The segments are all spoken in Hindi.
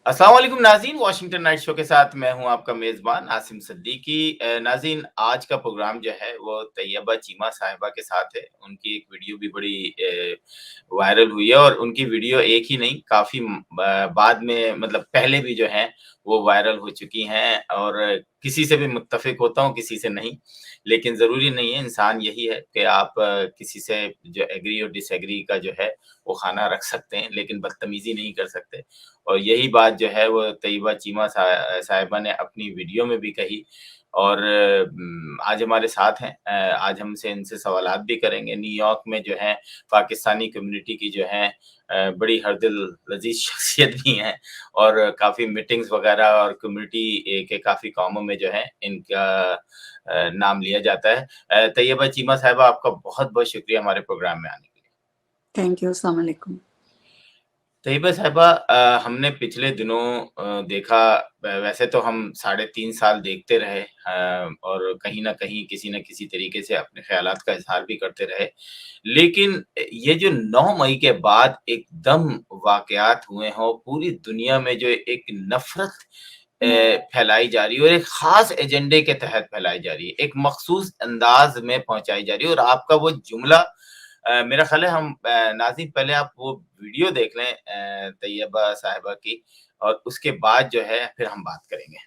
अस्सलाम वालेकुम नाज़रीन, वॉशिंगटन नाइट शो के साथ मैं हूं आपका मेज़बान आसिम सिद्दीकी। नाज़रीन, आज का प्रोग्राम जो है वो तैयबा चीमा साहिबा के साथ है। उनकी एक वीडियो भी बड़ी वायरल हुई है और उनकी वीडियो एक ही नहीं, काफ़ी बाद में मतलब पहले भी जो हैं वो वायरल हो चुकी हैं और किसी से भी मुत्तफ़िक होता हूँ, किसी से नहीं। लेकिन ज़रूरी नहीं है, इंसान यही है कि आप किसी से जो एग्री और डिसएग्री का जो है वो खाना रख सकते हैं, लेकिन बदतमीज़ी नहीं कर सकते। और यही बात जो है वो तैयबा चीमा साहिबा ने अपनी वीडियो में भी कही और आज हमारे साथ हैं। आज हमसे इनसे सवालात भी करेंगे। न्यूयॉर्क में जो है पाकिस्तानी कम्युनिटी की जो है बड़ी हरदिल लज़ीज़ शख्सियत भी हैं और काफ़ी मीटिंग्स वगैरह और कम्युनिटी के काफ़ी कामों में जो है इनका नाम लिया जाता है। तैयबा चीमा साहिबा, आपका बहुत-बहुत शुक्रिया हमारे प्रोग्राम में आने के लिए। Thank you. अस्सलाम वालेकुम। तैयबा साहिबा, हमने पिछले दिनों देखा, वैसे तो हम 3.5 साल देखते रहे और कहीं न कहीं किसी न किसी तरीके से अपने ख़यालात का इज़हार भी करते रहे। लेकिन ये जो 9 मई के बाद एकदम वाक़यात हुए हों, पूरी दुनिया में जो एक नफ़रत फैलाई जा रही है और एक ख़ास एजेंडे के तहत फैलाई जा रही है, एक मख़सूस अंदाज़ में पहुँचाई जा रही है और आपका वो जुमला मेरा ख़्याल है हम नाज़रीन पहले आप वो वीडियो देख लें तैयबा साहिबा की और उसके बाद जो है फिर हम बात करेंगे।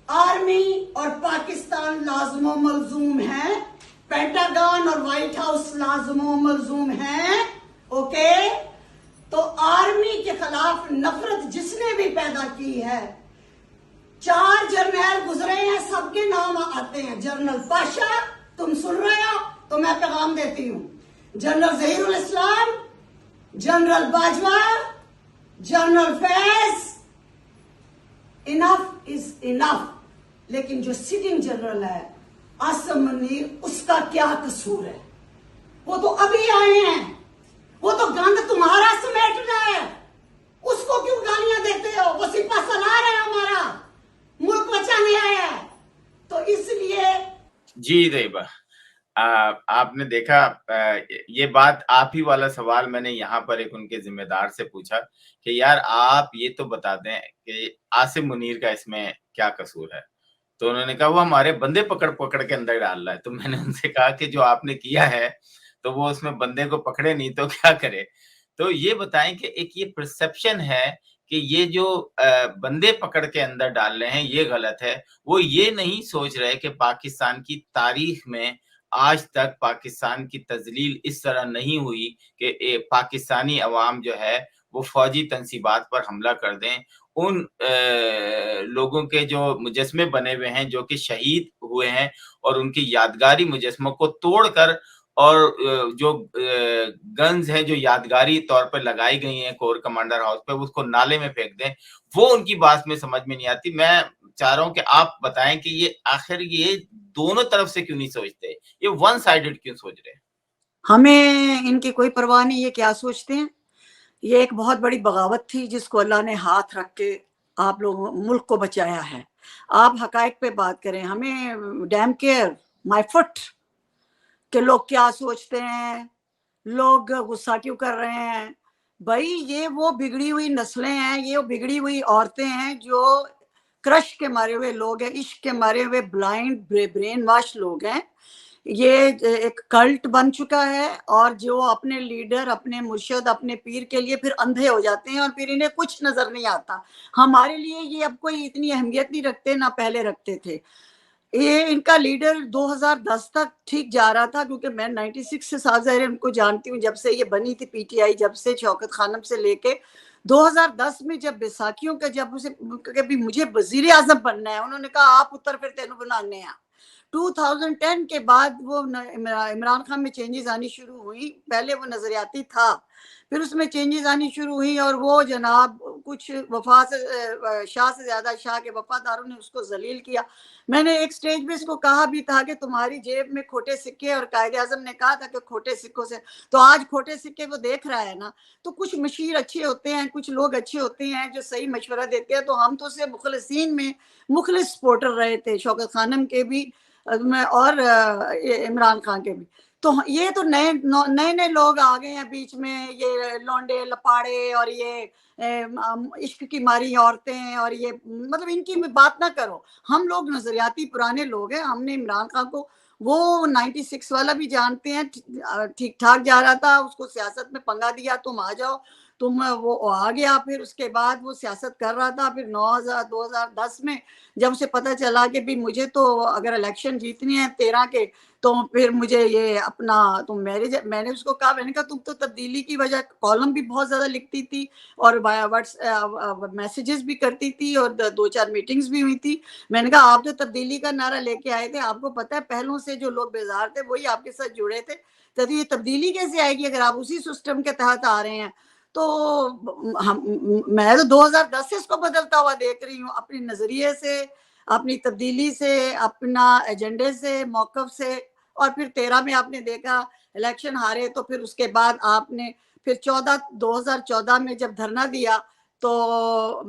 आर्मी और पाकिस्तान लाज़िमो मलज़ूम है, पेंटागन और व्हाइट हाउस लाज़िमो मलज़ूम है। ओके, तो आर्मी के खिलाफ नफरत जिसने भी पैदा की है, 4 जर्नल गुजरे हैं, सबके नाम आते हैं। जनरल पाशा, तुम सुन रहे हो तो मैं पैगाम देती हूं। General Zaheerul Islam, general Bajwa, general Faiz, enough is enough. लेकिन जो सिटिंग जनरल है आसिम मुनीर, उसका क्या कसूर है? वो तो अभी आए हैं, वो तो गंद तुम्हारा समेटना है, उसको क्यों गालियां देते हो? वो सिपा सलार है, हमारा मुल्क बचाने आया है। तो इसलिए जी तैयबा, आपने देखा, ये बात आप ही वाला सवाल मैंने यहाँ पर एक उनके ज़िम्मेदार से पूछा कि यार आप ये तो बता दें कि आसिम मुनीर का इसमें क्या कसूर है? तो उन्होंने कहा वो हमारे बंदे पकड़-पकड़ के अंदर डाल रहा है। तो मैंने उनसे कहा कि जो आपने किया है, तो वो उसमें बंदे को पकड़े नहीं तो क्या करे? तो ये बताएँ कि एक ये परसेप्शन है कि ये जो बंदे पकड़ के अंदर डाल रहे हैं, ये गलत है। वो ये नहीं सोच रहे कि पाकिस्तान की तारीख में आज तक पाकिस्तान की तज़लील इस तरह नहीं हुई कि पाकिस्तानी अवाम जो है, वो फ़ौजी तनसीबात पर हमला कर दें। उन लोगों के जो मुजस्मे बने हुए हैं, जो कि शहीद हुए हैं और उनकी यादगारी मुजस्मों को तोड़कर और जो गन्स हैं, जो यादगारी तौर पे लगाई गई हैं कोर कमांडर हाउस पे, उसको नाले में फेंक दें, वो उनकी बात में समझ में नहीं आती। मैं चाह रहा हूँ कि आप बताएँ कि ये आखिर ये दोनों तरफ से क्यों नहीं सोचते? ये वन साइडेड क्यों सोच रहे हैं? हमें इनकी कोई परवाह नहीं, ये क्या सोचते हैं। ये एक बहुत बड़ी बगावत थी जिसको अल्लाह ने हाथ रख के आप लोगों मुल्क को बचाया है। आप हकायक पे बात करें, हमें डैम केयर माय फुट के लोग क्या सोचते हैं, लोग गुस्सा क्यों कर रहे हैं। भाई ये वो बिगड़ी हुई नस्लें हैं, ये वो बिगड़ी हुई औरतें हैं जो क्रश के मारे हुए लोग हैं, इश्क के मारे हुए ब्लाइंड ब्रेन वॉश लोग हैं। ये एक कल्ट बन चुका है और जो अपने लीडर, अपने मुर्शिद, अपने पीर के लिए फिर अंधे हो जाते हैं और फिर इन्हें कुछ नजर नहीं आता। हमारे लिए ये अब कोई इतनी अहमियत नहीं रखते ना पहले रखते थे। ये इनका लीडर 2010 तक ठीक जा रहा था, क्योंकि मैं 96 से साथ ज़ाहिर उनको जानती हूँ, जब से ये बनी थी पीटीआई, जब से शौकत खानम से लेके 2010 में जब बैसाखियों का जब उसे कभी मुझे वजीर आजम बनना है, उन्होंने कहा आप उत्तर फिर तेन बनाने हैं। 2010 के बाद वो इमरान खान में चेंजेस आनी शुरू हुई। पहले वो नजरियाती था, फिर उसमें चेंजेस आनी शुरू हुई और वो जनाब कुछ वफा से शाह से ज्यादा शाह के वफादारों ने उसको जलील किया। मैंने एक स्टेज पे इसको कहा भी था कि तुम्हारी जेब में खोटे सिक्के, और कायदे आजम ने कहा था कि खोटे सिक्कों से, तो आज खोटे सिक्के को देख रहा है ना। तो कुछ मशीर अच्छे होते हैं, कुछ लोग अच्छे होते हैं जो सही मशवरा देते हैं। तो हम तो उससे मुखलसीन में मुखलिस सपोर्टर रहे थे, शौकत खानम के भी और इमरान खान के भी। तो ये तो नए नए लोग आ गए हैं बीच में, ये लौंडे लपाड़े और ये इश्क की मारी औरतें, और ये मतलब इनकी बात ना करो। हम लोग नजरियाती पुराने लोग हैं। हमने इमरान खान को वो 96 वाला भी जानते हैं, ठीक ठाक जा रहा था, उसको सियासत में पंगा दिया, तुम आ जाओ, तुम वो आ गया। फिर उसके बाद वो सियासत कर रहा था। फिर 2010 में जब उसे पता चला कि भी मुझे तो अगर इलेक्शन जीतनी है 13 के, तो फिर मुझे ये अपना तुम मैंने उसको कहा, मैंने कहा तुम तो तब्दीली की वजह कॉलम भी बहुत ज्यादा लिखती थी और मैसेजेस भी करती थी और 2-4 मीटिंग्स भी हुई थी। मैंने कहा आप तो तब्दीली का नारा लेके आए थे, आपको पता है पहलों से जो लोग बेजार थे वही आपके साथ जुड़े थे, तो ये तब्दीली कैसे आएगी अगर आप उसी सिस्टम के तहत आ रहे हैं। तो मैं तो 2010 से इसको बदलता हुआ देख रही हूँ, अपने नजरिए से, अपनी तब्दीली से, अपना एजेंडे से, मौकफ से। और फिर 13 में आपने देखा इलेक्शन हारे, तो फिर उसके बाद आपने फिर 2014 में जब धरना दिया, तो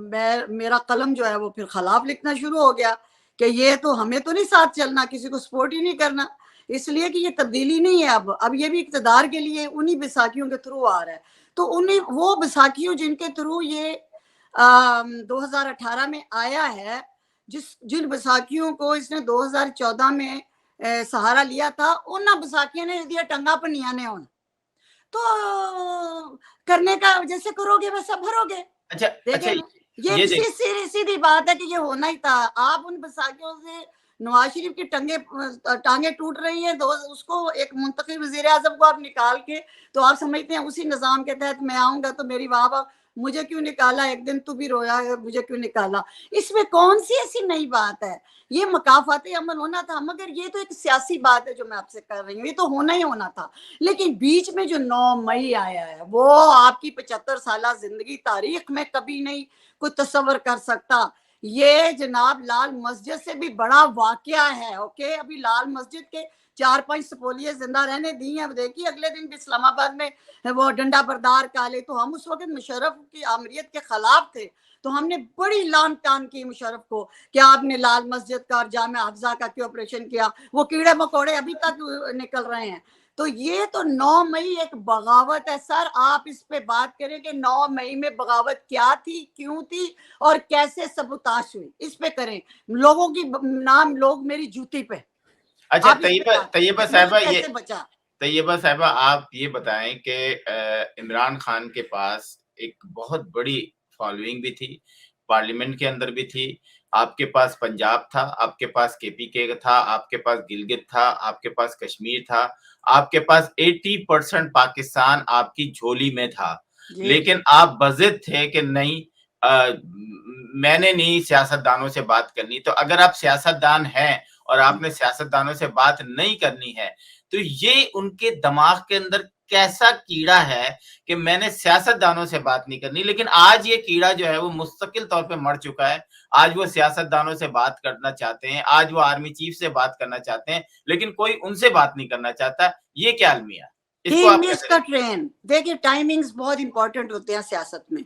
मेरा कलम जो है वो फिर खिलाफ लिखना शुरू हो गया कि ये तो हमें तो नहीं साथ चलना, किसी को सपोर्ट ही नहीं करना, इसलिए कि ये तब्दीली नहीं है। अब ये भी इक़्तिदार के लिए उन्हीं बैसाखियों के थ्रू आ रहा है। तो उन्हीं वो बैसाखियों जिनके थ्रू ये 2018 में आया है, जिन बैसाखियों को इसने 2014 में सहारा लिया था, उन बैसाखियों ने दिया टंगा पनिया ने उन तो करने का जैसे करोगे वैसा भरोगे। अच्छा अच्छा, देखें, ये सीधी बात है कि ये होना ही था। आप उन बैसाखियों से नवाज शरीफ की टांगे टूट रही है, तो उसको एक मुंतखब वजीर आजम को आप निकाल के, तो आप समझते हैं उसी निजाम के तहत मैं आऊंगा तो मेरी वाह वाह, मुझे क्यों निकाला, एक दिन तू भी रोया है मुझे क्यों निकाला। इसमें कौन सी ऐसी नई बात है? ये मकाफाती अमल होना था, मगर ये तो एक सियासी बात है जो मैं आपसे कर रही हूँ, ये तो होना ही होना था। लेकिन बीच में जो 9 मई आया है, वो आपकी 75 साल जिंदगी तारीख में कभी नहीं कोई तस्वर कर सकता। ये जनाब लाल मस्जिद से भी बड़ा वाकया है। ओके, अभी लाल मस्जिद के 4-5 सपोलिये जिंदा रहने दी हैं। देखिए अगले दिन भी इस्लामाबाद में वो डंडा बरदार काले, तो हम उस वक्त मुशर्रफ की आमरीत के खिलाफ थे, तो हमने बड़ी लान तान की मुशर्रफ को कि आपने लाल मस्जिद का और जामे अफजा का क्यों ऑपरेशन किया। वो कीड़े मकोड़े अभी तक निकल रहे हैं। तो ये तो 9 मई एक बगावत है सर। आप इस पे बात करें कि 9 मई में बगावत क्या थी, क्यों थी और कैसे सबूताश हुई, इस पे करें। लोगों की नाम लोग मेरी जूती पे। अच्छा आप इस पे बात तैयबा करें, साहिबा, मुल्क ये कैसे बचा। तैयबा साहिबा, आप ये बताएं कि इमरान खान के पास एक बहुत बड़ी फॉलोइंग भी थी, पार्लियामेंट के अंदर भी थी, आपके पास पंजाब था, आपके पास केपीके था, आपके पास गिलगित था, आपके पास कश्मीर था, आपके पास 80% पाकिस्तान आपकी झोली में था। जी लेकिन आप बज़िद थे कि नहीं, मैंने नहीं सियासतदानों से बात करनी। तो अगर आप सियासतदान हैं और आपने सियासतदानों से बात नहीं करनी है, तो ये उनके दिमाग के अंदर कैसा कीड़ा है कि मैंने सियासतदानों से बात नहीं करनी। लेकिन आज ये कीड़ा जो है वो मुस्तकिल तौर पे मर चुका है। आज वो सियासतदानों से बात करना चाहते हैं, आज वो आर्मी चीफ से बात करना चाहते हैं, लेकिन कोई उनसे बात नहीं करना चाहता। ये क्या अलमिया, इसको ही आप मिस कैसे द ट्रेन। देखिए टाइमिंग्स बहुत इंपॉर्टेंट होते हैं सियासत में।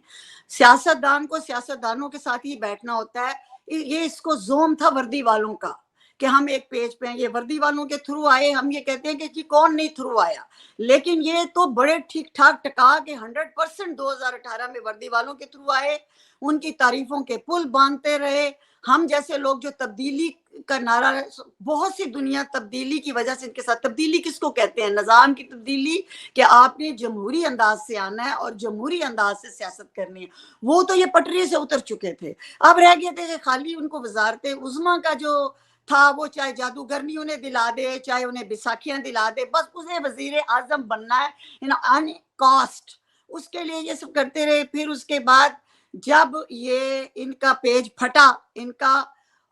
सियासतदान को सियासतदानों के साथ ही बैठना होता है। ये इसको जोम था वर्दी वालों का कि हम एक पेज पे हैं, ये वर्दी वालों के थ्रू आए। हम ये कहते हैं कि कौन नहीं थ्रू आया, लेकिन ये तो बड़े ठीक ठाक टका के 100% 2018 में वर्दी वालों के थ्रू आए, उनकी तारीफों के पुल बांधते रहे। हम जैसे लोग जो तब्दीली का नारा, बहुत सी दुनिया तब्दीली की वजह से इनके साथ, तब्दीली किसको कहते हैं, निजाम की तब्दीली, कि आपने जमहूरी अंदाज से आना है और जमहूरी अंदाज से सियासत करनी है। वो तो ये पटरी से उतर चुके थे, अब रह गए थे कि खाली उनको वजारत उज़्मा का जो था, वो चाहे जादूगरनी उन्हें दिला दे, चाहे उन्हें बैसाखियां दिला दे, बस उसे वजीर आजम बनना है इन अन कॉस्ट। उसके लिए ये सब करते रहे। फिर उसके बाद जब ये इनका पेज फटा इनका,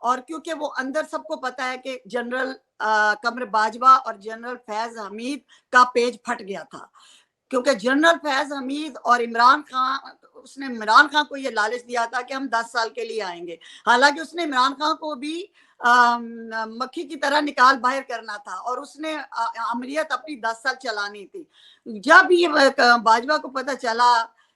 और क्योंकि वो अंदर सबको पता है कि जनरल कमर बाजवा और जनरल फैज हमीद का पेज फट गया था, क्योंकि जनरल फैज हमीद और इमरान खान, उसने इमरान खान को ये लालच दिया था कि हम 10 साल के लिए आएंगे। हालांकि उसने इमरान खान को भी मक्खी की तरह निकाल बाहर करना था और उसने अमरीत अपनी 10 साल चलानी थी। जब ये बाजवा को पता चला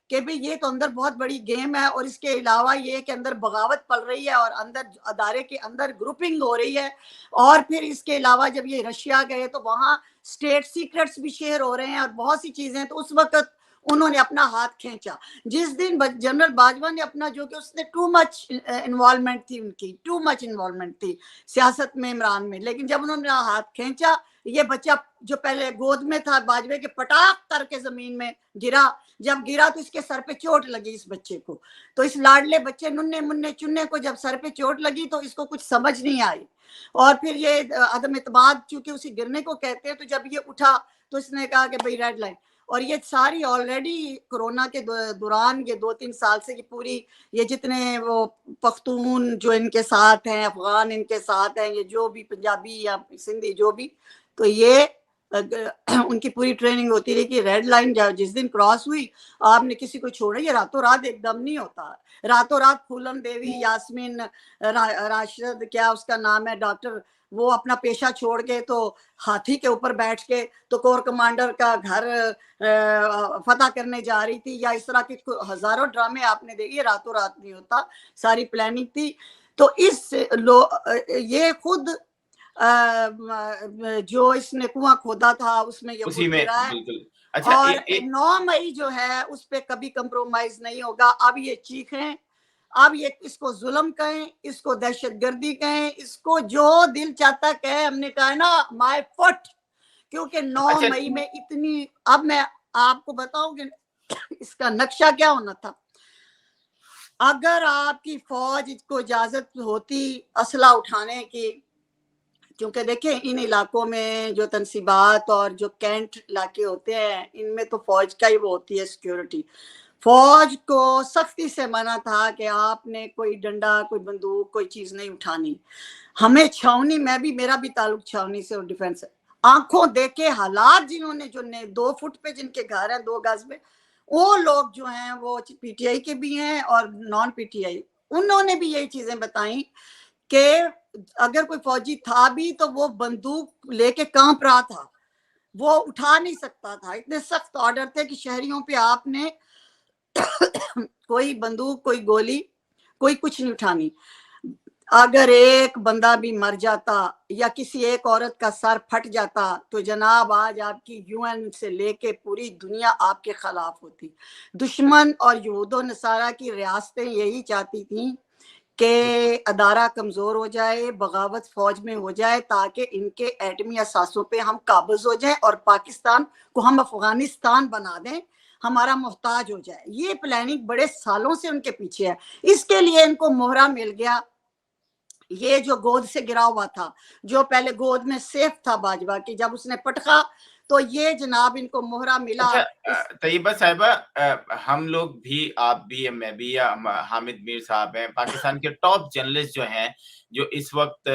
कि भाई ये तो अंदर बहुत बड़ी गेम है, और इसके अलावा ये कि अंदर बगावत पल रही है और अंदर अदारे के अंदर ग्रुपिंग हो रही है, और फिर इसके अलावा जब ये रशिया गए तो वहां स्टेट सीक्रेट्स भी शेयर हो रहे हैं और बहुत सी चीजें, तो उस वक्त उन्होंने अपना हाथ खींचा। जिस दिन जनरल बाजवा ने अपना, जो कि उसने टू मच इन्वॉल्वमेंट थी, उनकी टू मच इन्वॉल्वमेंट थी सियासत में, इमरान में, लेकिन जब उन्होंने हाथ खींचा, ये बच्चा जो पहले गोद में था बाजवे के, पटाख करके जमीन में गिरा। जब गिरा तो इसके सर पे चोट लगी इस बच्चे को। तो इस लाडले बच्चे नुन्ने मुन्ने चुन्ने को जब सर पे चोट लगी तो इसको कुछ समझ नहीं आई, और फिर ये अदम इत्माद चूंकि उसी गिरने को कहते हैं, तो जब ये उठा तो इसने कहा कि भाई रेड लाइन। और ये सारी ऑलरेडी कोरोना के दौरान ये 2-3 साल से, ये पूरी ये जितने वो पख्तून जो इनके साथ हैं, अफगान इनके साथ हैं, ये जो भी पंजाबी या सिंधी जो भी, तो ये उनकी पूरी ट्रेनिंग होती रही कि रेड लाइन जिस दिन क्रॉस हुई आपने किसी को छोड़ा। ये रातों रात एकदम नहीं होता। रातों रात फूलन देवी, यास्मीन राशिद, क्या उसका नाम है, डॉक्टर, वो अपना पेशा छोड़ के तो हाथी के ऊपर बैठ के तो कोर कमांडर का घर फतह करने जा रही थी, या इस तरह के हजारों ड्रामे आपने देखे। रातों रात नहीं होता, सारी प्लानिंग थी। तो ये खुद जो इसने कुआं खोदा था उसमें ये उसी में गिरा है। बिल्कुल। अच्छा, और 9 मई जो है उस पे कभी कंप्रोमाइज नहीं होगा। अब ये चीखें, अब ये इसको जुल्म कहें, इसको दहशतगर्दी कहें, इसको जो दिल चाहता कहे, हमने कहा ना माय फुट, क्योंकि 9 अच्छा, मई में इतनी, अब मैं आपको बताऊं कि इसका नक्शा क्या होना था। अगर आपकी फौज को इजाजत होती असला उठाने की, क्योंकि देखिए इन इलाकों में जो तनसीबात और जो कैंट इलाके होते हैं, इनमें तो फौज का ही वो होती है सिक्योरिटी। फौज को सख्ती से मना था कि आपने कोई डंडा, कोई बंदूक, कोई चीज नहीं उठानी। हमें छावनी, मैं भी, मेरा भी ताल्लुक छावनी से और डिफेंस है, आंखों देखे हालात जिन्होंने, जो 2 फुट पे जिनके घर हैं 2 गज में, वो लोग जो हैं वो पीटीआई के भी हैं और नॉन पीटीआई, उन्होंने भी यही चीजें बताई कि अगर कोई फौजी था भी तो वो बंदूक लेके कांप रहा था, वो उठा नहीं सकता था। इतने सख्त ऑर्डर थे कि शहरियों पे आपने कोई बंदूक, कोई गोली, कोई कुछ नहीं उठानी। अगर एक बंदा भी मर जाता या किसी एक औरत का सर फट जाता तो जनाब आज आपकी यूएन से लेके पूरी दुनिया आपके खिलाफ होती। दुश्मन और यहूदो नसारा की रियासतें यही चाहती थी कि अदारा कमजोर हो जाए, बगावत फौज में हो जाए, ताकि इनके एटमी असासों पे हम काबिज हो जाएं और पाकिस्तान को हम अफगानिस्तान बना दें, हमारा मोहताज हो जाए। ये प्लानिंग बड़े सालों से उनके पीछे है। इसके लिए इनको मोहरा मिल गया। ये जो गोद से गिरा हुआ था, जो पहले गोद में सेफ था बाजवा की, जब उसने पटका तो ये जनाब इनको मोहरा मिला। अच्छा, तैयबा साहिबा, हम लोग भी, आप भी, मैं भी, या हामिद मीर साहब हैं, पाकिस्तान के टॉप जर्नलिस्ट जो हैं, जो इस वक्त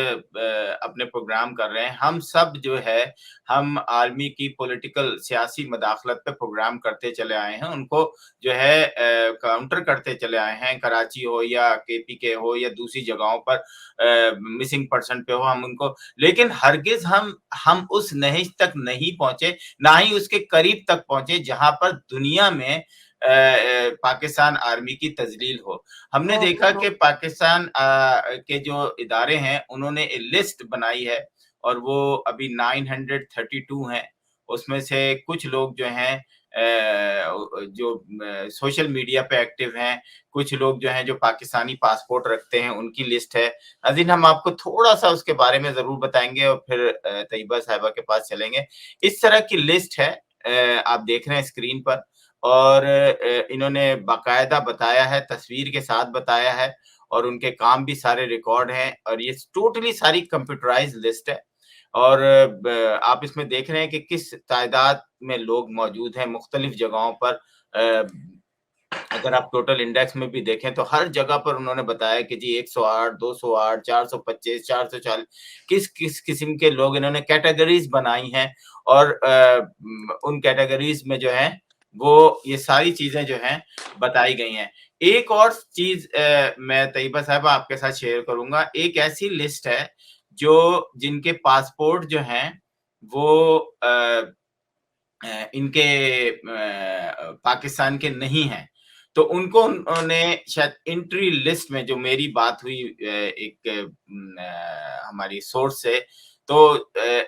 अपने प्रोग्राम कर रहे हैं, हम सब जो है, हम आर्मी की पॉलिटिकल सियासी मदाखलत पे प्रोग्राम करते चले आए हैं, उनको जो है काउंटर करते चले आए हैं। कराची हो या केपीके हो या दूसरी जगहों पर मिसिंग पर्सन पे हो, हम उनको, लेकिन हरगिज हम उस नहिज तक नहीं पहुंचे, ना ही उसके करीब तक पहुंचे जहां पर दुनिया में पाकिस्तान आर्मी की तजलील हो। हमने देखा कि पाकिस्तान के जो इदारे हैं उन्होंने लिस्ट बनाई है और वो अभी 932 हैं। उसमें से कुछ लोग जो हैं जो सोशल मीडिया पे एक्टिव हैं, कुछ लोग जो हैं जो पाकिस्तानी पासपोर्ट रखते हैं, उनकी लिस्ट है। नाज़रीन, हम आपको थोड़ा सा उसके बारे में जरूर बताएंगे और फिर तैयबा साहिबा के पास चलेंगे। इस तरह की लिस्ट है, आप देख रहे हैं स्क्रीन पर, और इन्होंने बाकायदा बताया है, तस्वीर के साथ बताया है, और उनके काम भी सारे रिकॉर्ड हैं, और ये टोटली सारी कंप्यूटराइज्ड लिस्ट है। और आप इसमें देख रहे हैं कि किस तादाद में लोग मौजूद हैं मुख्तलिफ जगहों पर। अगर आप टोटल इंडेक्स में भी देखें तो हर जगह पर उन्होंने बताया कि जी 108, 208, 425, 440, किस किस किस्म के लोग, इन्होंने कैटेगरीज बनाई हैं, और उन कैटेगरीज में जो है वो ये सारी चीजें जो हैं बताई गई हैं। एक और चीज मैं तैयबा साहब आपके साथ शेयर करूंगा। एक ऐसी लिस्ट है जो जिनके पासपोर्ट जो हैं वो इनके पाकिस्तान के नहीं हैं, तो उनको उन्होंने शायद एंट्री लिस्ट में जो मेरी बात हुई एक हमारी सोर्स से, तो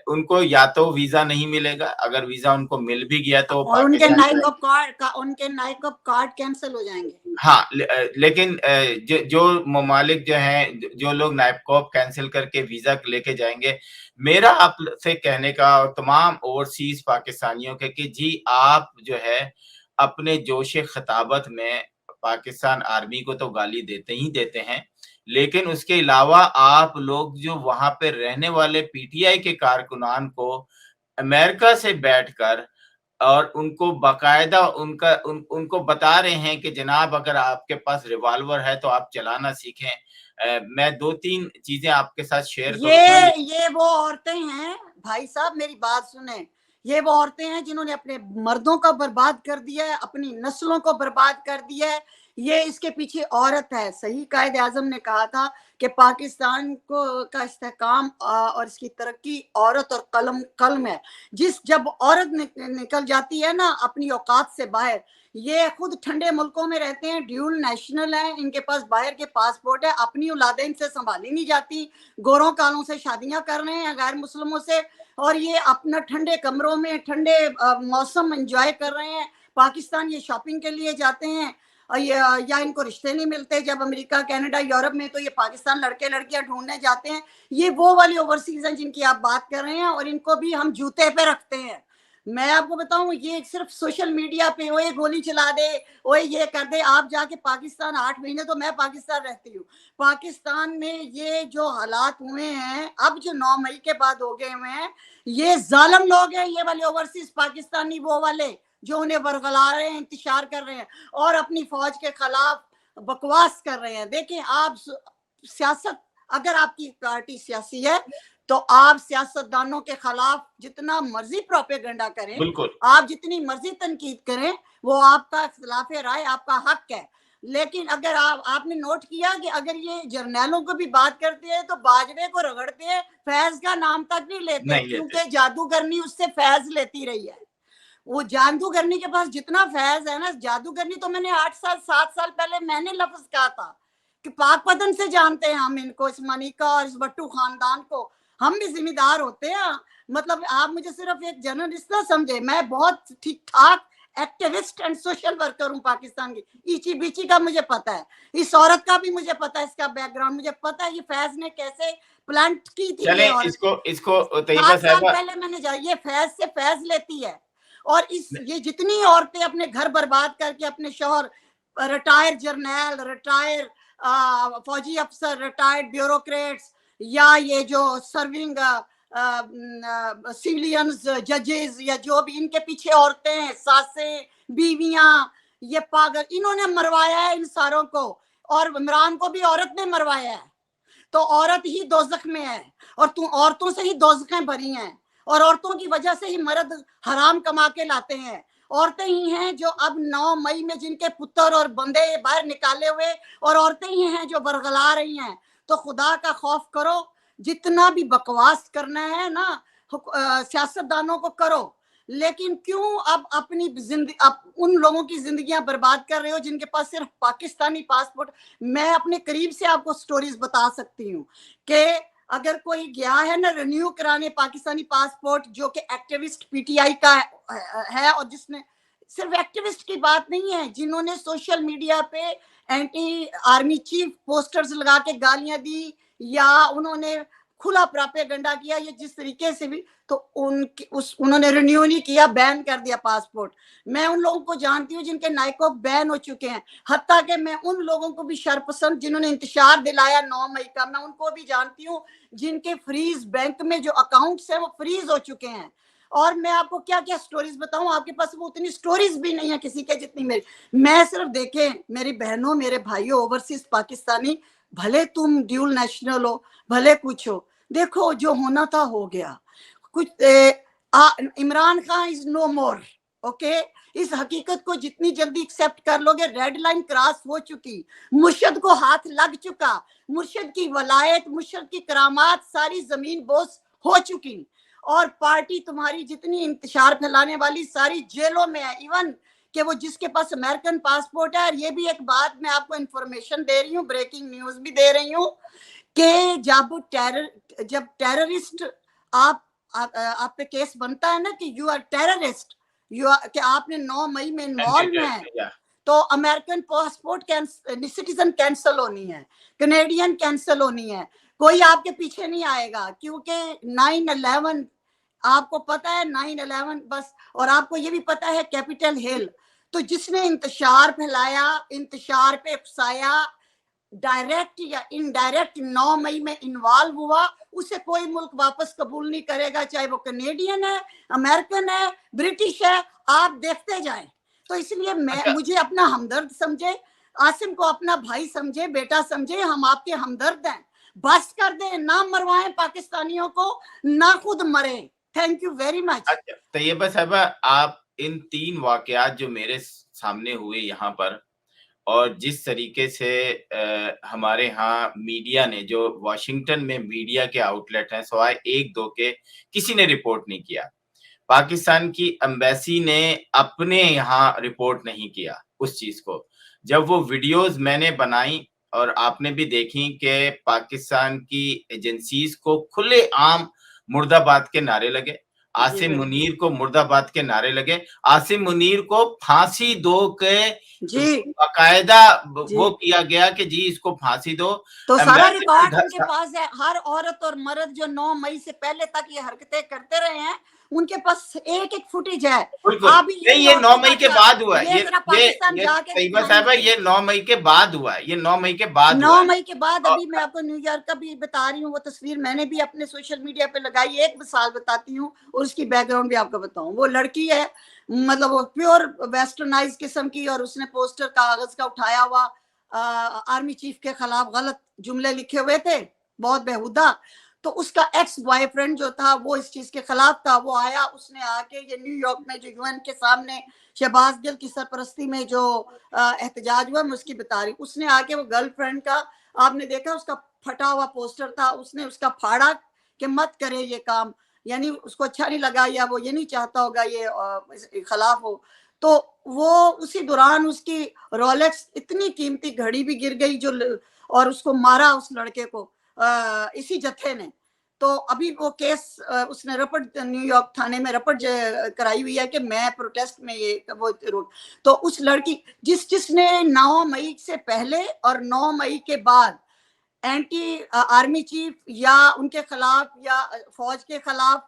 उनको या तो वीजा नहीं मिलेगा, अगर वीजा उनको मिल भी गया तो और उनके Pakistan Naik of card cancel हो जाएंगे। हाँ, लेकिन जो ममालिक जो हैं, जो लोग नाइबकॉब कैंसिल करके वीजा लेके जाएंगे, मेरा आपसे कहने का और तमाम ओवरसीज पाकिस्तानियों के कि जी आप जो है अपने जोश खिताबत में पाकिस्तान आर्मी को तो गाली देते ही देते हैं, लेकिन उसके अलावा आप लोग जो वहां पे रहने वाले पीटीआई के कारकुनान को अमेरिका से बैठकर और उनको बाकायदा उनको बता रहे हैं कि जनाब अगर आपके पास रिवॉल्वर है तो आप चलाना सीखें। मैं 2-3 चीजें आपके साथ शेयर करूंगा। ये वो औरतें हैं भाई साहब, मेरी बात सुने, ये वो औरतें हैं जिन्होंने अपने मर्दों को बर्बाद कर दिया है, अपनी नस्लों को बर्बाद कर दिया है। ये इसके पीछे औरत है। सही कायदे आजम ने कहा था कि पाकिस्तान को का इस्तेहकाम और इसकी तरक्की औरत और कलम है। जब औरत निकल जाती है ना अपनी औकात से बाहर, ये खुद ठंडे मुल्कों में रहते हैं, ड्यूल नेशनल है, इनके पास बाहर के पासपोर्ट है, अपनी औलादें इनसे संभाली नहीं जाती, गोरों कालों से शादियां कर रहे हैं गैर मुस्लिमों से, और ये अपना ठंडे कमरों में ठंडे मौसम एंजॉय कर रहे हैं। पाकिस्तान ये शॉपिंग के लिए जाते हैं या इनको रिश्ते नहीं मिलते जब अमेरिका, कनाडा, यूरोप में, तो ये पाकिस्तान लड़के लड़कियां ढूंढने जाते हैं। ये वो वाली ओवरसीज हैं जिनकी आप बात कर रहे हैं, और इनको भी हम जूते पे रखते हैं। मैं आपको बताऊं, ये सिर्फ सोशल मीडिया पे ओए गोली चला दे, ओए ये कर दे, आप जाके पाकिस्तान 8 महीने, तो मैं पाकिस्तान रहती हूँ, पाकिस्तान में ये जो हालात हुए हैं अब जो 9 मई के बाद हो गए हुए हैं, ये जालिम लोग हैं, ये वाले ओवरसीज पाकिस्तानी, वो वाले जो उन्हें बरगला रहे हैं, इंतशार कर रहे हैं और अपनी फौज के खिलाफ बकवास कर रहे हैं। देखें, आप सियासत, अगर आपकी पार्टी सियासी है तो आप सियासतदानों के खिलाफ जितना मर्जी प्रोपेगेंडा करें, आप जितनी मर्जी तनकीद करें, वो आपका इख्तिलाफ राय, आपका हक है। लेकिन अगर आपने नोट किया कि अगर ये जर्नैलों को भी बात करते हैं तो बाजवे को रगड़ते हैं, फैज का नाम तक नहीं लेते, क्योंकि जादूगरनी उससे फैज लेती रही है। वो जादूगरनी के पास जितना फैज है ना, जादूगरनी तो मैंने 7 साल पहले मैंने लफ्ज कहा था कि पाक पतन से जानते हैं हम इनको, इस मनिका और इस भट्टू खानदान को, हम भी जिम्मेदार होते हैं। मतलब आप मुझे सिर्फ एक जर्नलिस्ट ना समझे, मैं बहुत ठीक ठाक एक्टिविस्ट एंड सोशल वर्कर हूँ पाकिस्तान की। ईची बीची का मुझे पता है, इस औरत का भी मुझे पता है, इसका बैकग्राउंड मुझे पता है, ये फैज ने कैसे प्लांट की थी। चले, इसको तैयबा साहिबा, पहले मैंने ये फैज से फैज लेती है, और ये जितनी औरतें अपने घर बर्बाद करके अपने शौहर, रिटायर्ड जर्नैल, रिटायर्ड फौजी अफसर, रिटायर्ड ब्यूरोक्रेट्स, या ये जो सर्विंग सिविलियंस, जजेस, या जो भी इनके पीछे औरतें, सासें, बीवियां, ये पागल, इन्होंने मरवाया है इन सारों को, और इमरान को भी औरत ने मरवाया है। तो औरत ही दोज़ख में है, और औरतों से ही दोज़खें भरी हैं, और औरतों की वजह से ही मर्द हराम कमा के लाते हैं। औरतें ही हैं जो अब 9 मई में जिनके पुत्र और बंदे बाहर निकाले हुए, और औरतें ही हैं जो बरगला रही हैं। तो खुदा का खौफ करो, जितना भी बकवास करना है ना सियासतदानों को करो, लेकिन क्यों अब अपनी जिंदगी, उन लोगों की जिंदगियां बर्बाद कर रहे हो जिनके पास सिर्फ पाकिस्तानी पासपोर्ट। मैं अपने करीब से आपको स्टोरीज बता सकती हूँ कि अगर कोई गया है ना रिन्यू कराने पाकिस्तानी पासपोर्ट, जो कि एक्टिविस्ट पीटीआई का है, और जिसने सिर्फ एक्टिविस्ट की बात नहीं है, जिन्होंने सोशल मीडिया पे एंटी आर्मी चीफ पोस्टर्स लगा के गालियां दी, या उन्होंने खुला प्रोपेगेंडा किया, ये जिस तरीके से भी, तो उन्होंने रिन्यू नहीं किया, बैन कर दिया पासपोर्ट। मैं उन लोगों को जानती हूँ जिनके नाइको बैन हो चुके हैं, हत्ता कि मैं उन लोगों को भी शर्पसंद जिन्होंने इंतशार दिलाया 9 मई का, मैं उनको भी जानती हूँ जिनके फ्रीज बैंक में जो अकाउंट्स हैं वो फ्रीज हो चुके हैं। और मैं आपको क्या क्या स्टोरीज बताऊं, आपके पास वो उतनी स्टोरीज भी नहीं है किसी के जितनी मेरी। मैं सिर्फ देखें मेरी बहनों, मेरे भाइयों, ओवरसीज पाकिस्तानी, भले तुम ड्यूल नेशनल हो, भले कुछ हो, देखो जो होना था हो गया। कुछ Imran Khan is no more, okay. इस हकीकत को जितनी जल्दी एक्सेप्ट कर लोगे, रेड लाइन क्रॉस हो चुकी, मुर्शद को हाथ लग चुका, मुर्शद की वलायत, मुर्शद की करामात सारी जमीन बोस हो चुकी, और पार्टी तुम्हारी जितनी इंतशार फैलाने वाली सारी जेलों में है। इवन कि वो जिसके पास अमेरिकन पासपोर्ट है। और ये भी एक बात मैं आपको इंफॉर्मेशन दे रही हूँ, ब्रेकिंग न्यूज भी दे रही हूँ कि जब टेररिस्ट आप पे केस बनता है ना कि यू आर टेररिस्ट, कि आपने 9 मई में इन्वॉल्व है, तो अमेरिकन पासपोर्ट सिटीजन कैंसिल होनी है, कनेडियन कैंसिल होनी है, कोई आपके पीछे नहीं आएगा। क्योंकि 9/11 आपको पता है, 9/11 बस। और आपको ये भी पता है कैपिटल हिल, तो जिसने इंतशार फैलाया, इंतशार पे उकसाया, डायरेक्ट या इनडायरेक्ट 9 मई में इन्वॉल्व हुआ, उसे कोई मुल्क वापस कबूल नहीं करेगा, चाहे वो कनेडियन है, अमेरिकन है, ब्रिटिश है, आप देखते जाएं। तो इसलिए मुझे अपना हमदर्द समझे, आसिम को अपना भाई समझे, बेटा समझे, हम आपके हमदर्द हैं। बस कर दें, ना मरवाएं पाकिस्तानियों को, ना खुद मरे। Thank you very much. अच्छा तैयबा साहबा, आप इन 3 वाकयात जो मेरे सामने हुए यहाँ पर, और जिस तरीके से हमारे यहाँ मीडिया ने, जो वाशिंगटन में मीडिया के आउटलेट हैं, सवाए 1-2 के, किसी ने रिपोर्ट नहीं किया। पाकिस्तान की एम्बेसी ने अपने यहाँ रिपोर्ट नहीं किया उस चीज को। जब वो वीडियोस मैंने बनाई और आपने भी देखी कि पाकिस्तान की एजेंसीज को खुलेआम मुर्दाबाद के नारे लगे, आसिम मुनीर को मुर्दाबाद के नारे लगे, आसिम मुनीर को फांसी दो के बाकायदा वो किया गया कि जी इसको फांसी दो। तो सारा रिकॉर्ड उनके पास है। हर औरत और मर्द जो 9 मई से पहले तक ये हरकतें करते रहे हैं, उनके पास एक फुटेज है। अब ये 9 मई के बाद हुआ है, तैयबा साहबा ये 9 मई के बाद हुआ है, ये 9 मई के बाद 9 मई के बाद। अभी मैं आपको न्यूयॉर्क का भी बता रही हूँ, वो तस्वीर मैंने भी अपने सोशल मीडिया पे लगाई। एक मिसाल बताती हूँ और उसकी बैकग्राउंड भी आपको बताऊं। वो लड़की है, मतलब वो प्योर वेस्टर्नाइज किस्म की, और उसने पोस्टर कागज का उठाया हुआ आर्मी चीफ के खिलाफ गलत जुमले लिखे हुए थे, बहुत बेहुदा। तो उसका एक्स बॉयफ्रेंड जो था वो इस चीज के खिलाफ था। वो आया, उसने आके ये न्यूयॉर्क में जो यूएन के सामने शहबाज गिल की सरपरस्ती में जो एहतजाज हुआ, मैं उसकी बता रही। उसने आके वो गर्लफ्रेंड का, आपने देखा उसका फटा हुआ पोस्टर था, उसने उसका फाड़ा कि मत करे ये काम, यानी उसको अच्छा नहीं लगा, या वो ये नहीं चाहता होगा ये खिलाफ हो। तो वो उसी दौरान उसकी रोलेक्स इतनी कीमती घड़ी भी गिर गई जो, और उसको मारा उस लड़के को इसी जत्थे ने। तो अभी वो केस उसने रपट न्यूयॉर्क थाने में रपट कराई हुई है कि मैं प्रोटेस्ट में ये वो रोड। तो उस लड़की जिसने 9 मई से पहले और 9 मई के बाद एंटी आर्मी चीफ या उनके खिलाफ या फौज के खिलाफ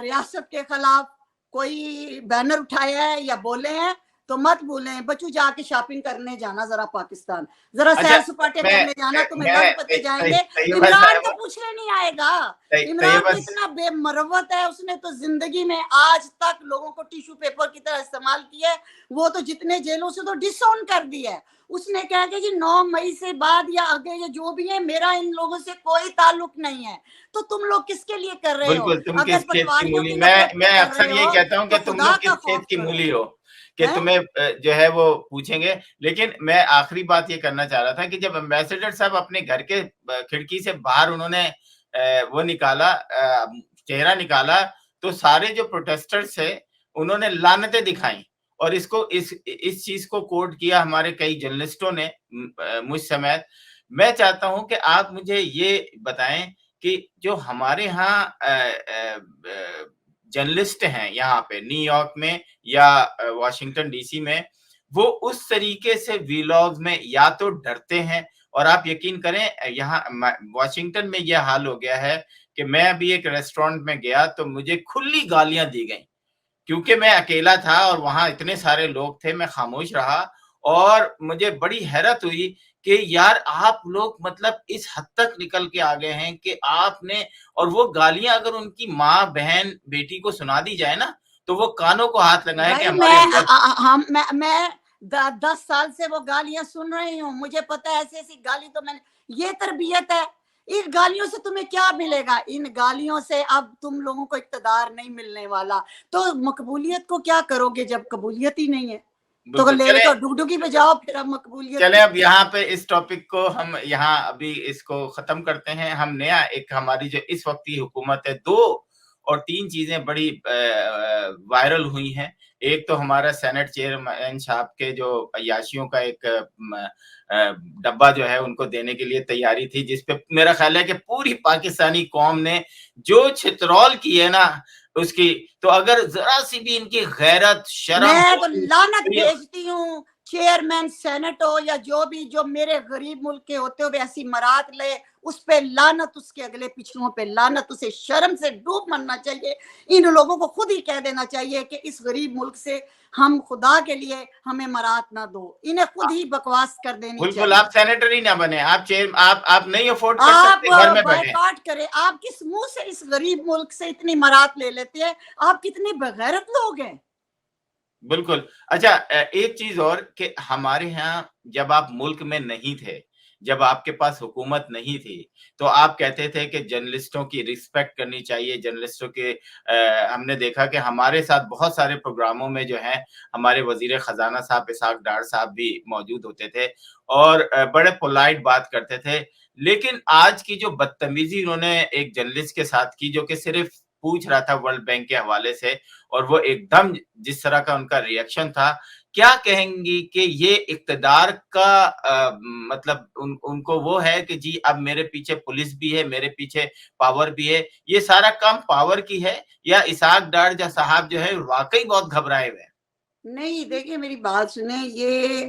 रियासत के खिलाफ कोई बैनर उठाया है या बोले हैं, तो मत भूलें बच्चों, जाके शॉपिंग करने जाना जरा पाकिस्तान, जरा सैर सपाटे करने जाना, तुम्हें घर पते जाएंगे। इमरान तो पूछने नहीं आएगा। इमरान तो इतना बेमरवत है, उसने तो जिंदगी में आज तक लोगों को टिश्यू पेपर की तरह इस्तेमाल किया है। वो तो जितने जेलों से तो डिसऑन कर दिया है। उसने कहा कि जी 9 मई से बाद या आगे ये जो भी है, मेरा इन लोगों से कोई ताल्लुक नहीं है। तो तुम लोग किसके लिए कर रहे हो? तुम किस खेत की मूली? मैं अक्सर ये कहता हूँ कि तुम लोग किस खेत की मूली हो कि तुम्हें जो है वो पूछेंगे। लेकिन मैं आखिरी बात ये करना चाह रहा था कि जब एम्बेसडर साहब अपने घर के खिड़की से बाहर उन्होंने वो निकाला, चेहरा निकाला, तो सारे जो प्रोटेस्टर्स थे उन्होंने लानतें दिखाई और इसको इस चीज को कोट किया हमारे कई जर्नलिस्टों ने, मुझ समेत। मैं चाहता हूं कि आप मुझे ये बताएं कि जो हमारे यहाँ जर्नलिस्ट हैं यहाँ पे न्यूयॉर्क में या वाशिंगटन डीसी में, वो उस तरीके से वीलॉग्स में या तो डरते हैं, और आप यकीन करें यहाँ वाशिंगटन में यह हाल हो गया है कि मैं अभी एक रेस्टोरेंट में गया तो मुझे खुली गालियां दी गई, क्योंकि मैं अकेला था और वहां इतने सारे लोग थे। मैं खामोश रहा और मुझे बड़ी हैरत हुई कि यार आप लोग मतलब इस हद तक निकल के आ गए हैं कि आपने, और वो गालियां अगर उनकी माँ बहन बेटी को सुना दी जाए ना, तो वो कानों को हाथ लगाए कि मैं 10 साल से वो गालियां सुन रही हूँ, मुझे पता है ऐसी ऐसी गाली। तो मैंने, ये तरबियत है। इन गालियों से तुम्हें क्या मिलेगा? इन गालियों से अब तुम लोगों को इक्तदार नहीं मिलने वाला, तो मकबूलियत को क्या करोगे जब कबूलियत ही नहीं है? तो ले तो डुगडुगी पे जाओ फिर। अब मकबूलियत, चले अब यहाँ पे इस टॉपिक को हम यहाँ अभी इसको खत्म करते हैं। हम नया एक, हमारी जो इस वक्त की हुकूमत है, 2 और 3 चीजें बड़ी वायरल हुई हैं एक तो हमारा सेनेट चेयरमैन साहब के जो अय्याशियों का एक डब्बा जो है उनको देने के लिए तैयारी थी, जिसपे मेरा ख्याल है कि पूरी पाकिस्तानी कौम ने जो छितरौल की है ना उसकी, तो अगर जरा सी भी इनकी गैरत शर्म मैं तो होती लानत तो ये भेजती हूँ, चेयरमैन सेनेट हो या जो भी, जो मेरे गरीब मुल्क के होते हुए ऐसी मरात ले, उस पे लानत, उसके अगले पिछलुओं पे लानत, उसे शर्म से डूब मरना चाहिए। इन लोगों को खुद ही कह देना चाहिए कि इस गरीब मुल्क से हम खुदा के लिए हमें मरात ना दो, इन्हें खुद ही बकवास कर देनी बिल्कुल, चाहिए। आप सेनेटर ही ना बने, आप नहीं अफोर्ड कर आप सकते, घर में बैठे। बायकॉट करें। आप किस मुंह से इस गरीब मुल्क से इतनी मरात ले लेते हैं? आप कितने बेगैरत लोग हैं। बिल्कुल। अच्छा, एक चीज़ और कि हमारे यहाँ जब आप मुल्क में नहीं थे, जब आपके पास हुकूमत नहीं थी, तो आप कहते थे कि जर्नलिस्टों की रिस्पेक्ट करनी चाहिए, जर्नलिस्टों के हमने देखा कि हमारे साथ बहुत सारे प्रोग्रामों में जो है, हमारे वज़ीर ख़ज़ाना साहब इसहाक डार साहब भी मौजूद होते थे और बड़े पोलाइट बात करते थे। लेकिन आज की जो बदतमीज़ी उन्होंने एक जर्नलिस्ट के साथ की, जो कि सिर्फ़ पूछ रहा था वर्ल्ड बैंक के हवाले से, और वो एकदम जिस तरह का उनका रिएक्शन था, क्या कहेंगी कि ये इक़्तिदार का मतलब उनको वो है कि जी अब मेरे पीछे पुलिस भी है, मेरे पीछे पावर भी है, ये सारा काम पावर की है या इसहाक डार जो साहब जो है वाक़ई बहुत घबराए हुए हैं? नहीं, देखिए मेरी बात सुने, ये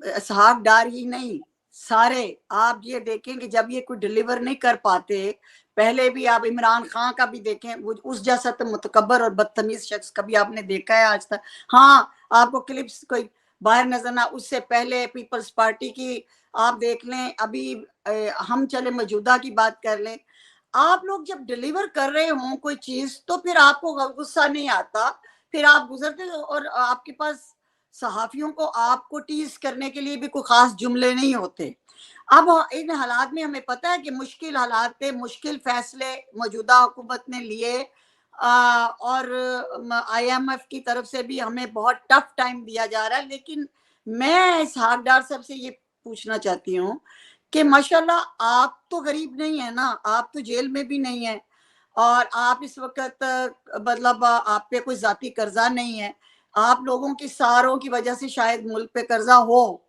इसहाक डार ही नहीं, सारे आप ये देखें कि जब ये कोई डिलीवर नहीं कर पाते, पहले भी आप इमरान खान का भी देखें, वो उस जैसा तो मुतकब्बर और बदतमीज शख्स कभी आपने देखा है आज तक? हाँ, आपको क्लिप्स कोई बाहर नजर ना, उससे पहले पीपल्स पार्टी की आप देख लें, अभी हम चले मौजूदा की बात कर लें। आप लोग जब डिलीवर कर रहे हों कोई चीज, तो फिर आपको गुस्सा नहीं आता, फिर आप गुजरते हो और आपके पास सहाफियों को आपको टीज करने के लिए भी कोई खास जुमले नहीं होते। अब इन हालात में हमें पता है कि मुश्किल हालात थे, मुश्किल फैसले मौजूदा हुकूमत ने लिए, और IMF की तरफ से भी हमें बहुत टफ टाइम दिया जा रहा है। लेकिन मैं इसहाक डार साहब से ये पूछना चाहती हूँ कि माशाल्लाह आप तो गरीब नहीं है ना, आप तो जेल में भी नहीं है, और आप इस वक्त मतलब आप पे कोई जाती कर्जा नहीं है, आप लोगों की सारों की वजह से शायद मुल्क पे कर्जा हो,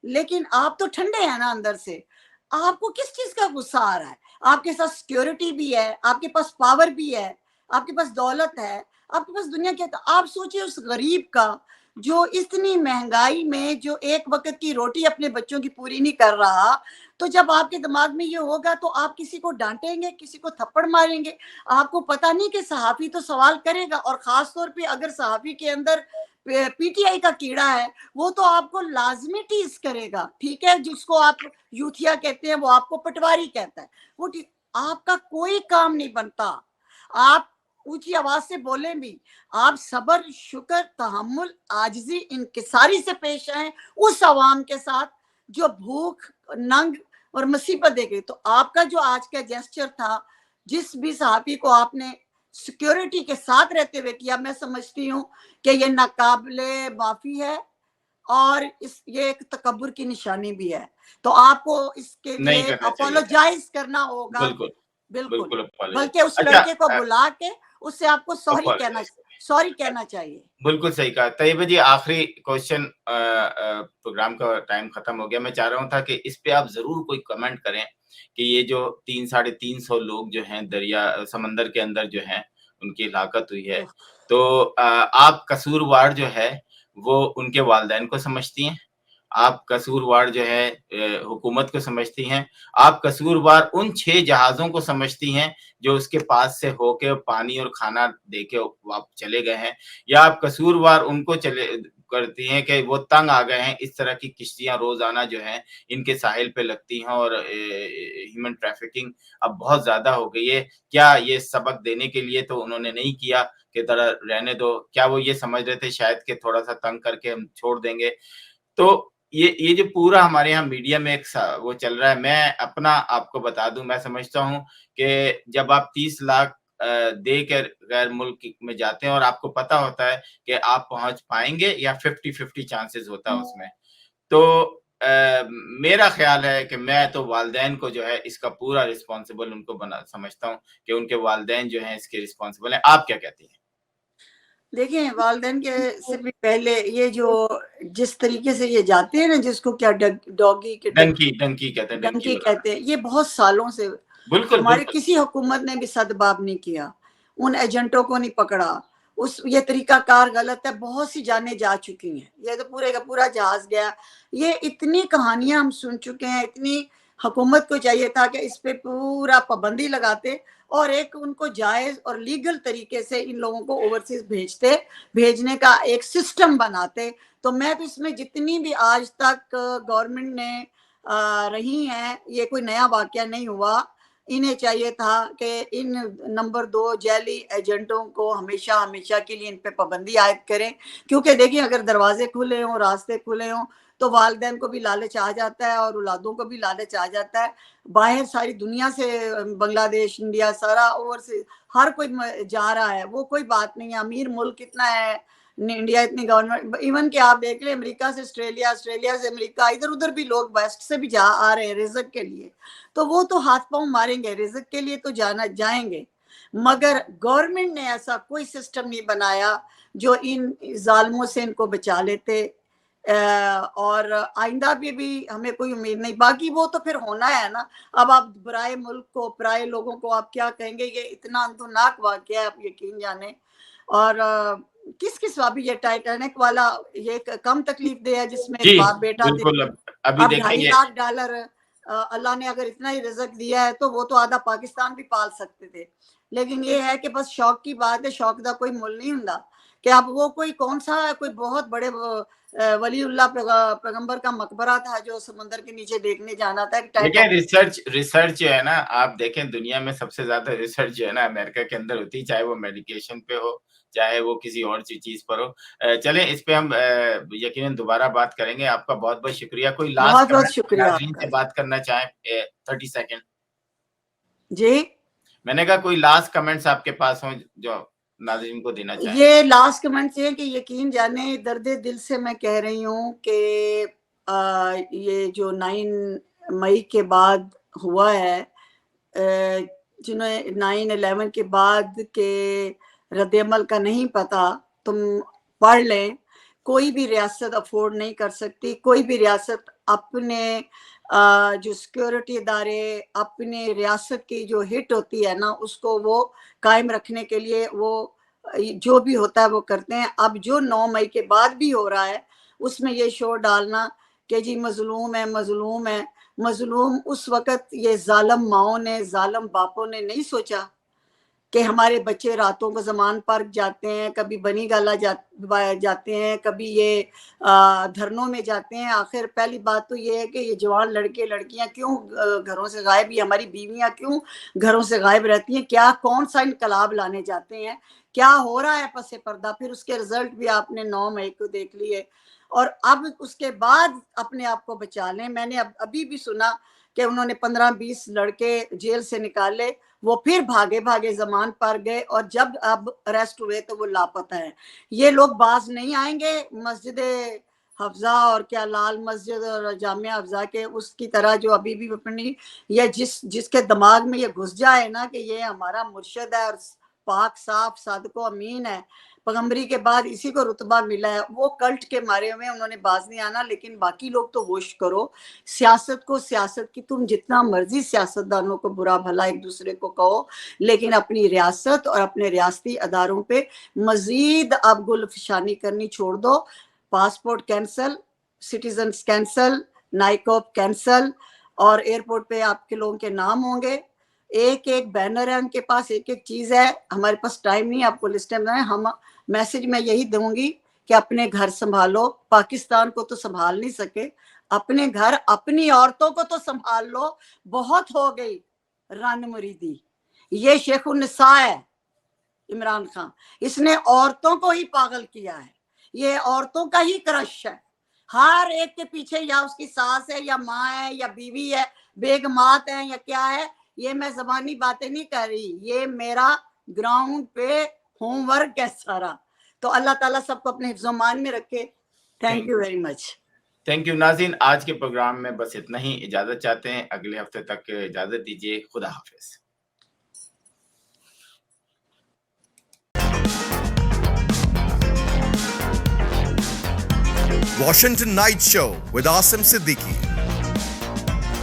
लेकिन आप तो ठंडे हैं ना अंदर से। आपको किस चीज का गुस्सा आ रहा है? आपके साथ सिक्योरिटी भी है, आपके पास पावर भी है, आपके पास दौलत है, आपके पास दुनिया की, तो आप सोचिए उस गरीब का जो इतनी महंगाई में जो एक वक्त की रोटी अपने बच्चों की पूरी नहीं कर रहा, तो जब आपके दिमाग में ये होगा तो आप किसी को डांटेंगे, किसी को थप्पड़ मारेंगे? आपको पता नहीं कि सहाफी तो सवाल करेगा, और खास तौर पे अगर सहाफी के अंदर PTI का कीड़ा है, वो तो आपको लाजमी टीज करेगा, ठीक है? जिसको आप यूथिया कहते हैं, वो आपको पटवारी कहता है, वो आपका कोई काम नहीं बनता। आप ऊंची आवाज से बोले भी, आप सबर, शुक्र, तहम्मुल, आजिजी, इंकिसारी से पेश आए उस अवाम के साथ जो भूख, नंग और मुसीबत देख रही। तो आपका जो आज का जेस्चर था, जिस भी सहाफी को आपने सिक्योरिटी के साथ रहते हुए किया, मैं समझती हूँ कि ये नाकाबिले माफी है, और ये एक तकब्बुर की निशानी भी है। तो आपको इसके नहीं लिए करना चाहिए था। अपोलोजाइज करना होगा। बिल्कुल, बिल्कुल, बिल्कुल अपोलोजाइज़। बल्कि उस अच्छा, लड़के को बुला के उससे आपको अपोलोजाइज़। सॉरी कहना चाहिए। बिल्कुल सही कहा। तैयबा जी, आखिरी क्वेश्चन, प्रोग्राम का टाइम खत्म हो गया। मैं चाह रहा हूँ था कि इस पे आप ज़रूर कोई कमेंट करें कि ये जो 3 साढ़े 300 लोग जो हैं समंदर के अंदर जो हैं, उनकी हलाकत हुई है। तो आप कसूरवार जो है, वो उनके वालिदैन को समझती हैं? आप कसूरवार जो है हुकूमत को समझती हैं? आप कसूरवार उन 6 जहाज़ों को समझती हैं, जो उसके पास से होके पानी और खाना देके वाप चले गए हैं? या आप कसूरवार उनको चले करती हैं कि वो तंग आ गए हैं, इस तरह की किश्तियाँ रोज़ाना जो हैं, इनके साहिल पे लगती हैं और ह्यूमन ट्रैफिकिंग अब बहुत ज़्यादा हो गई है। क्या ये सबक देने के लिए तो उन्होंने नहीं किया कि ज़रा रहने दो? क्या वो ये समझ रहे थे शायद कि थोड़ा-सा तंग करके हम छोड़ देंगे? तो ये जो पूरा हमारे यहाँ मीडिया में एक वो चल रहा है, मैं अपना आपको बता दूँ, मैं समझता हूँ कि जब आप 30 लाख देकर गैर मुल्क में जाते हैं और आपको पता होता है कि आप पहुँच पाएँगे या 50-50 चांसेस होता है उसमें। तो मेरा ख़्याल है कि मैं तो वालिदैन को जो है इसका पूरा रिस्पॉन्सिबल उनको बना समझता हूँ कि उनके वालिदैन जो हैं इसके रिस्पॉन्सिबल हैं। आप क्या कहती हैं? देखिए वालिदैन के से भी पहले ये जो जिस तरीके से ये जाते हैं ना, जिसको क्या डॉगी के डंकी कहते हैं, डंकी कहते हैं, ये बहुत सालों से बिल्कुल हमारे बिल्कुल किसी हुकूमत ने भी सदबाब नहीं किया, उन एजेंटों को नहीं पकड़ा, उस ये तरीकाकार गलत है, बहुत सी जानें जा चुकी हैं, ये तो पूरे का पूरा जहाज गया। ये इतनी कहानियां हम सुन चुके हैं, इतनी हुकूमत को चाहिए था कि इस पे पूरा पाबंदी लगाते और एक उनको जायज और लीगल तरीके से इन लोगों को ओवरसीज भेजने का एक सिस्टम बनाते। तो मैं तो इसमें जितनी भी आज तक गवर्नमेंट ने रही हैं, ये कोई नया वाकया नहीं हुआ। इन्हें चाहिए था कि इन नंबर 2 जैली एजेंटों को हमेशा हमेशा के लिए इन पे पाबंदी आयद करें, क्योंकि देखिए अगर दरवाजे खुले हों, रास्ते खुले हों, तो वालिदैन को भी लालच आ जाता है और औलादों को भी लालच आ जाता है। बाहर सारी दुनिया से, बांग्लादेश, इंडिया, सारा ओवर से हर कोई जा रहा है, वो कोई बात नहीं है। अमीर मुल्क कितना है इंडिया, इतनी गवर्नमेंट, इवन कि आप देख लें अमेरिका से ऑस्ट्रेलिया, ऑस्ट्रेलिया से अमेरिका, इधर उधर भी लोग वेस्ट से भी जा आ रहे हैं रिजक के लिए, तो वो तो हाथ पांव मारेंगे, रिजक के लिए तो जाना जाएंगे। मगर गवर्नमेंट ने ऐसा कोई सिस्टम नहीं बनाया जो इन जालिमों से इनको बचा लेते। और आइंदा भी हमें कोई उम्मीद नहीं। बाकी वो तो फिर होना है ना। अब आप पराए मुल्क को, पराए लोगों को आप क्या कहेंगे, ये इतना अंतुनाक वाकया है, आप यकीन जाने। और किस किस अभी ये टाइटैनिक वाला ये कम तकलीफ दे है, जिसमें जी बाप बेटा थे, बिल्कुल। अभी अब देखेंगे $2.5 अल्लाह ने अगर इतना ही रिजक दिया है तो वो तो आधा पाकिस्तान भी पाल सकते थे। लेकिन ये है कि बस शौक की बात है, शौक का कोई मुल नहीं हुंदा कि अब वो कोई कौन सा कोई बहुत बड़े वलीउल्लाह पैगंबर का मकबरा था जो समुद्र के नीचे देखने जाना था। देखिए रिसर्च जो है ना, आप देखें दुनिया में सबसे ज्यादा रिसर्च जो है ना अमेरिका के अंदर होती है, चाहे वो मेडिकेशन पे हो, चाहे वो किसी और चीज पर हो। चलें इस पे हम यकीनन दोबारा बात करेंगे। आपका बहुत बहुत शुक्रिया। कोई लास्ट बहुत बहुत कमेंट शुक्रिया नाज़रीन से आपका बात करना चाहें? 30 सेकंड। जी। मैंने कहा कोई लास्ट कमेंट्स आपके पास हो जो नाज़रीन को देना चाहें? ये लास्ट कमेंट है कि यकीन जाने दर्द दिल से मैं कह रही हूँ कि ये जो 9 मई के बाद हुआ है, जिन्हें 9/11 के बाद के रद्द-ए-अमल का नहीं पता, तुम पढ़ लें। कोई भी रियासत अफोर्ड नहीं कर सकती, कोई भी रियासत अपने जो सिक्योरिटी इदारे, अपने रियासत की जो हिट होती है ना, उसको वो कायम रखने के लिए वो जो भी होता है वो करते हैं। अब जो 9 मई के बाद भी हो रहा है, उसमें ये शोर डालना कि जी मजलूम है, मजलूम है। मजलूम उस वक़्त ये ज़ालिम माओं ने, ज़ालिम बापों ने नहीं सोचा कि हमारे बच्चे रातों को ज़मान पार्क जाते हैं, कभी बनी गाला जाते हैं, कभी ये धरनों में जाते हैं। आखिर पहली बात तो ये है कि ये जवान लड़के लड़कियां क्यों घरों से गायब, ये हमारी बीवियां क्यों घरों से गायब रहती हैं, क्या कौन सा इनकलाब लाने जाते हैं, क्या हो रहा है पसे पर्दा। फिर उसके रिजल्ट भी आपने 9 मई को देख लिए। और अब उसके बाद अपने आप को बचा लें। मैंने अभी भी सुना कि उन्होंने 15-20 लड़के जेल से निकाले, वो फिर भागे भागे जमान पर गए और जब अब अरेस्ट हुए तो वो लापता है। ये लोग बाज नहीं आएंगे मस्जिद हफ्जा और क्या लाल मस्जिद और जामिया हफ्जा के उसकी तरह, जो अभी भी अपनी या जिसके दिमाग में ये घुस जाए ना कि ये हमारा मुर्शिद है और पाक साफ सादको अमीन है, पैगंबरी के बाद इसी को रुतबा मिला है, वो कल्ट के मारे हुए उन्होंने बाज नहीं आना। लेकिन बाकी लोग तो होश करो। सियासत को सियासत की, तुम जितना मर्जी सियासतदानों को बुरा भला एक दूसरे को कहो, लेकिन अपनी रियासत और अपने रियासती अदारों पे मजीद अब गुलफशानी करनी छोड़ दो। Passport cancel, citizen cancel, NICOP cancel, और एयरपोर्ट पे आपके लोगों के नाम होंगे। एक एक बैनर है उनके पास, एक एक चीज है। हमारे पास टाइम नहीं, आपको लिस्ट में हम मैसेज में यही दूंगी कि अपने घर संभालो। पाकिस्तान को तो संभाल नहीं सके, अपने घर, अपनी औरतों को तो संभाल लो। बहुत हो गई रन मुरीदी। ये शेखुन्निसा है इमरान खान, इसने औरतों को ही पागल किया है। ये औरतों का ही क्रश है। हर एक के पीछे या उसकी सास है या माँ है या बीवी है, बेगमात है या क्या है। ये मैं ज़बानी बातें नहीं कर रही, ये मेरा ग्राउंड पे होमवर्क है सारा। तो अल्लाह ताला सबको अपने हिफ्ज़-ओ-मान में रखे। Thank you very much. Thank you नाज़रीन, आज के प्रोग्राम में बस इतना ही। इजाजत चाहते हैं, अगले हफ्ते तक इजाजत दीजिए। खुदा हाफिज। Washington Night Show with Asim Siddiqui.